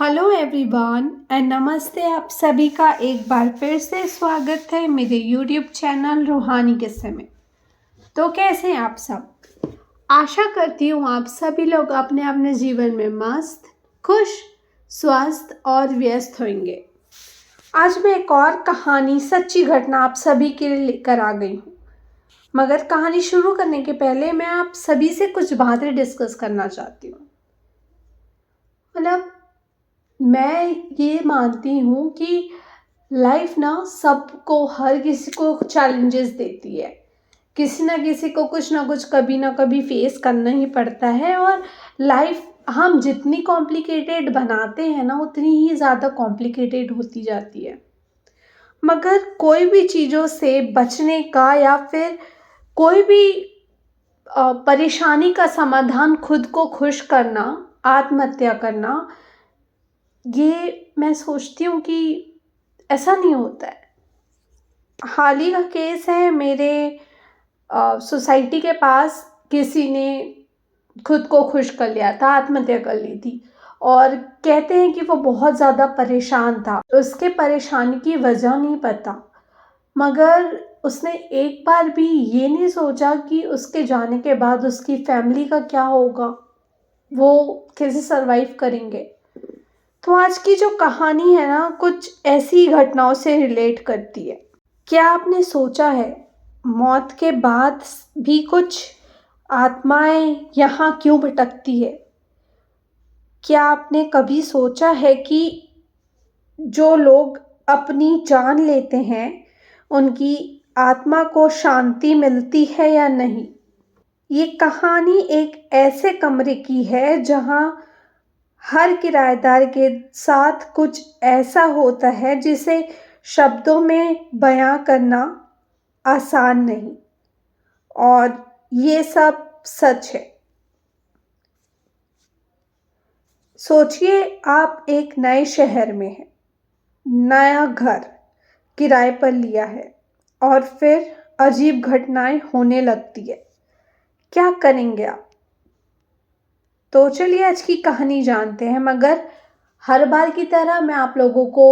Hello everyone and नमस्ते। आप सभी का एक बार फिर से स्वागत है मेरे यूट्यूब चैनल रूहानी किस्से में। तो कैसे हैं आप सब? आशा करती हूँ आप सभी लोग अपने अपने जीवन में मस्त, खुश, स्वस्थ और व्यस्त होंगे। आज मैं एक और कहानी, सच्ची घटना आप सभी के लिए लेकर आ गई हूँ। मगर कहानी शुरू करने के पहले मैं आप सभी से कुछ बातें डिस्कस करना चाहती हूँ। मतलब मैं ये मानती हूँ कि लाइफ ना सबको, हर किसी को चैलेंजेस देती है। किसी ना किसी को कुछ ना कुछ कभी ना कभी फेस करना ही पड़ता है। और लाइफ हम जितनी कॉम्प्लिकेटेड बनाते हैं ना उतनी ही ज़्यादा कॉम्प्लिकेटेड होती जाती है। मगर कोई भी चीज़ों से बचने का या फिर कोई भी परेशानी का समाधान खुद को खुश करना, आत्महत्या करना, ये मैं सोचती हूँ कि ऐसा नहीं होता है। हाल ही का केस है, मेरे सोसाइटी के पास किसी ने खुद को खुश कर लिया था, आत्महत्या कर ली थी। और कहते हैं कि वो बहुत ज़्यादा परेशान था, उसके परेशानी की वजह नहीं पता। मगर उसने एक बार भी ये नहीं सोचा कि उसके जाने के बाद उसकी फैमिली का क्या होगा, वो कैसे सरवाइव करेंगे। तो आज की जो कहानी है ना, कुछ ऐसी घटनाओं से रिलेट करती है। क्या आपने सोचा है मौत के बाद भी कुछ आत्माएं यहाँ क्यों भटकती है? क्या आपने कभी सोचा है कि जो लोग अपनी जान लेते हैं उनकी आत्मा को शांति मिलती है या नहीं? ये कहानी एक ऐसे कमरे की है जहाँ हर किराएदार के साथ कुछ ऐसा होता है जिसे शब्दों में बयां करना आसान नहीं। और ये सब सच है। सोचिए, आप एक नए शहर में हैं, नया घर किराए पर लिया है और फिर अजीब घटनाएं होने लगती है। क्या करेंगे आप? तो चलिए आज की कहानी जानते हैं। मगर हर बार की तरह मैं आप लोगों को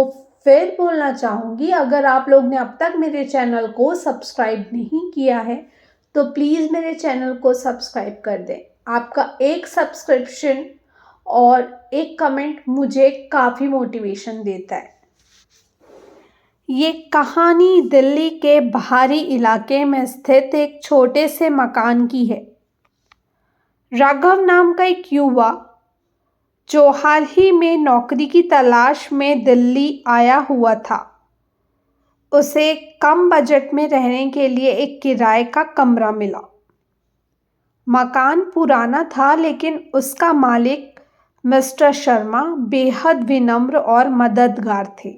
फिर बोलना चाहूँगी, अगर आप लोग ने अब तक मेरे चैनल को सब्सक्राइब नहीं किया है तो प्लीज़ मेरे चैनल को सब्सक्राइब कर दें। आपका एक सब्सक्रिप्शन और एक कमेंट मुझे काफ़ी मोटिवेशन देता है। ये कहानी दिल्ली के बाहरी इलाके में स्थित एक छोटे से मकान की है। राघव नाम का एक युवा जो हाल ही में नौकरी की तलाश में दिल्ली आया हुआ था, उसे कम बजट में रहने के लिए एक किराए का कमरा मिला। मकान पुराना था लेकिन उसका मालिक मिस्टर शर्मा बेहद विनम्र और मददगार थे।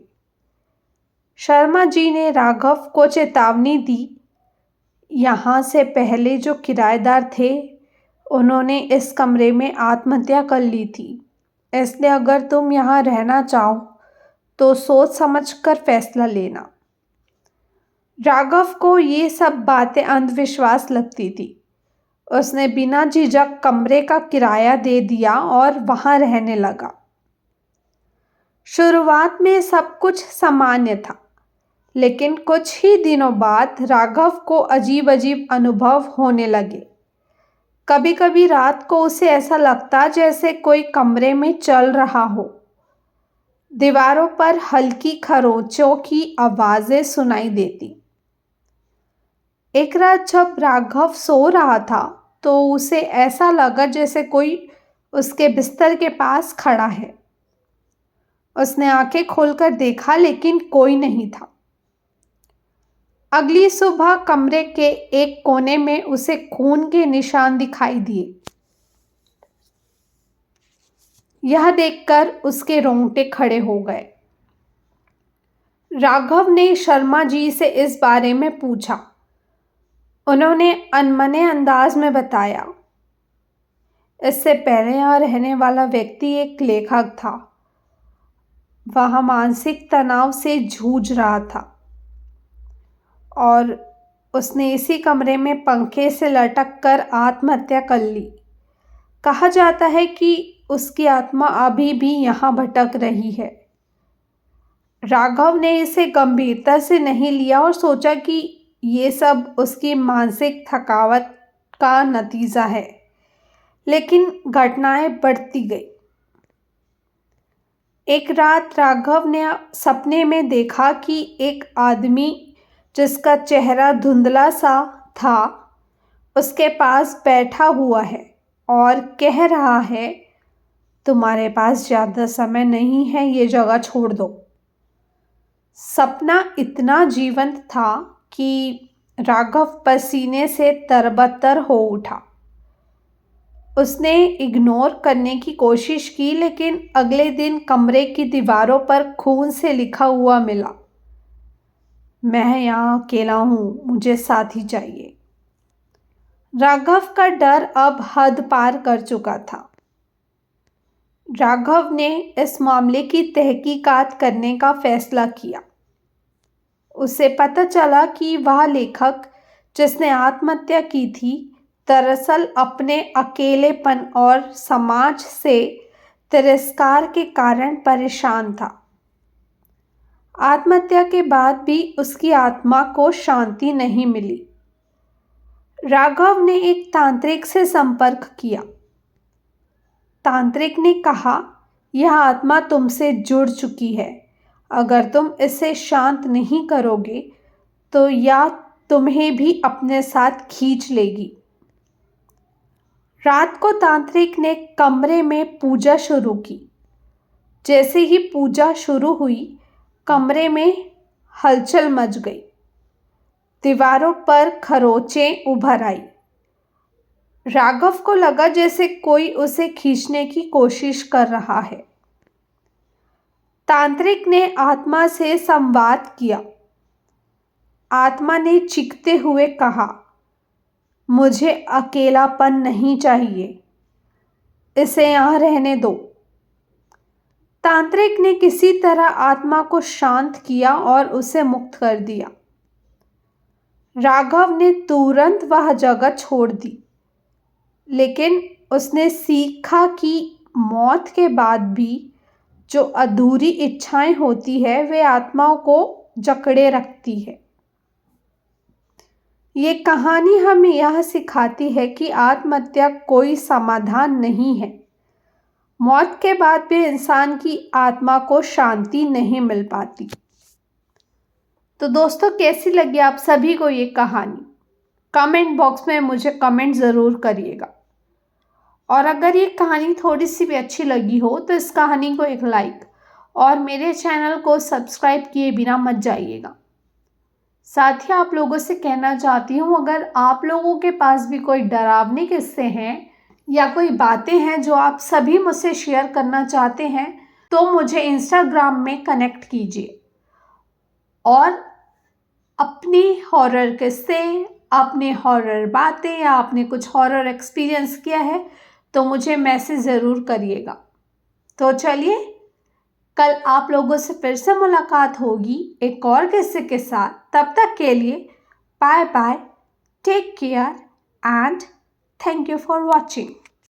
शर्मा जी ने राघव को चेतावनी दी, यहाँ से पहले जो किराएदार थे उन्होंने इस कमरे में आत्महत्या कर ली थी, इसलिए अगर तुम यहाँ रहना चाहो तो सोच समझकर फैसला लेना। राघव को ये सब बातें अंधविश्वास लगती थी। उसने बिना झिझक कमरे का किराया दे दिया और वहाँ रहने लगा। शुरुआत में सब कुछ सामान्य था, लेकिन कुछ ही दिनों बाद राघव को अजीब अजीब अनुभव होने लगे। कभी कभी रात को उसे ऐसा लगता जैसे कोई कमरे में चल रहा हो। दीवारों पर हल्की खरोंचों की आवाज़ें सुनाई देती। एक रात जब राघव सो रहा था तो उसे ऐसा लगा जैसे कोई उसके बिस्तर के पास खड़ा है। उसने आंखें खोलकर देखा लेकिन कोई नहीं था। अगली सुबह कमरे के एक कोने में उसे खून के निशान दिखाई दिए। यह देखकर उसके रोंगटे खड़े हो गए। राघव ने शर्मा जी से इस बारे में पूछा। उन्होंने अनमने अंदाज में बताया, इससे पहले यहाँ रहने वाला व्यक्ति एक लेखक था। वह मानसिक तनाव से जूझ रहा था और उसने इसी कमरे में पंखे से लटक कर आत्महत्या कर ली। कहा जाता है कि उसकी आत्मा अभी भी यहाँ भटक रही है। राघव ने इसे गंभीरता से नहीं लिया और सोचा कि ये सब उसकी मानसिक थकावट का नतीजा है, लेकिन घटनाएं बढ़ती गई। एक रात राघव ने सपने में देखा कि एक आदमी जिसका चेहरा धुंधला सा था उसके पास बैठा हुआ है और कह रहा है, तुम्हारे पास ज़्यादा समय नहीं है, ये जगह छोड़ दो। सपना इतना जीवंत था कि राघव पसीने से तरबतर हो उठा। उसने इग्नोर करने की कोशिश की, लेकिन अगले दिन कमरे की दीवारों पर खून से लिखा हुआ मिला, मैं यहाँ अकेला हूँ, मुझे साथी चाहिए। राघव का डर अब हद पार कर चुका था। राघव ने इस मामले की तहकीकात करने का फैसला किया। उसे पता चला कि वह लेखक जिसने आत्महत्या की थी दरअसल अपने अकेलेपन और समाज से तिरस्कार के कारण परेशान था। आत्महत्या के बाद भी उसकी आत्मा को शांति नहीं मिली। राघव ने एक तांत्रिक से संपर्क किया। तांत्रिक ने कहा, यह आत्मा तुमसे जुड़ चुकी है, अगर तुम इसे शांत नहीं करोगे तो यह तुम्हें भी अपने साथ खींच लेगी। रात को तांत्रिक ने कमरे में पूजा शुरू की। जैसे ही पूजा शुरू हुई कमरे में हलचल मच गई। दीवारों पर खरोंचें उभर आई। राघव को लगा जैसे कोई उसे खींचने की कोशिश कर रहा है। तांत्रिक ने आत्मा से संवाद किया। आत्मा ने चीखते हुए कहा, मुझे अकेलापन नहीं चाहिए, इसे यहाँ रहने दो। तांत्रिक ने किसी तरह आत्मा को शांत किया और उसे मुक्त कर दिया। राघव ने तुरंत वह जगह छोड़ दी, लेकिन उसने सीखा कि मौत के बाद भी जो अधूरी इच्छाएं होती है वे आत्माओं को जकड़े रखती है। ये कहानी हमें यह सिखाती है कि आत्महत्या कोई समाधान नहीं है। मौत के बाद भी इंसान की आत्मा को शांति नहीं मिल पाती। तो दोस्तों, कैसी लगी आप सभी को ये कहानी? कमेंट बॉक्स में मुझे कमेंट ज़रूर करिएगा। और अगर ये कहानी थोड़ी सी भी अच्छी लगी हो तो इस कहानी को एक लाइक और मेरे चैनल को सब्सक्राइब किए बिना मत जाइएगा। साथ ही आप लोगों से कहना चाहती हूँ, अगर आप लोगों के पास भी कोई डरावने किस्से हैं या कोई बातें हैं जो आप सभी मुझसे शेयर करना चाहते हैं तो मुझे इंस्टाग्राम में कनेक्ट कीजिए और अपनी हॉरर किस्से, अपने हॉरर बातें या आपने कुछ हॉरर एक्सपीरियंस किया है तो मुझे मैसेज ज़रूर करिएगा। तो चलिए, कल आप लोगों से फिर से मुलाकात होगी एक और किस्से के साथ। तब तक के लिए bye bye, take care and thank you for watching.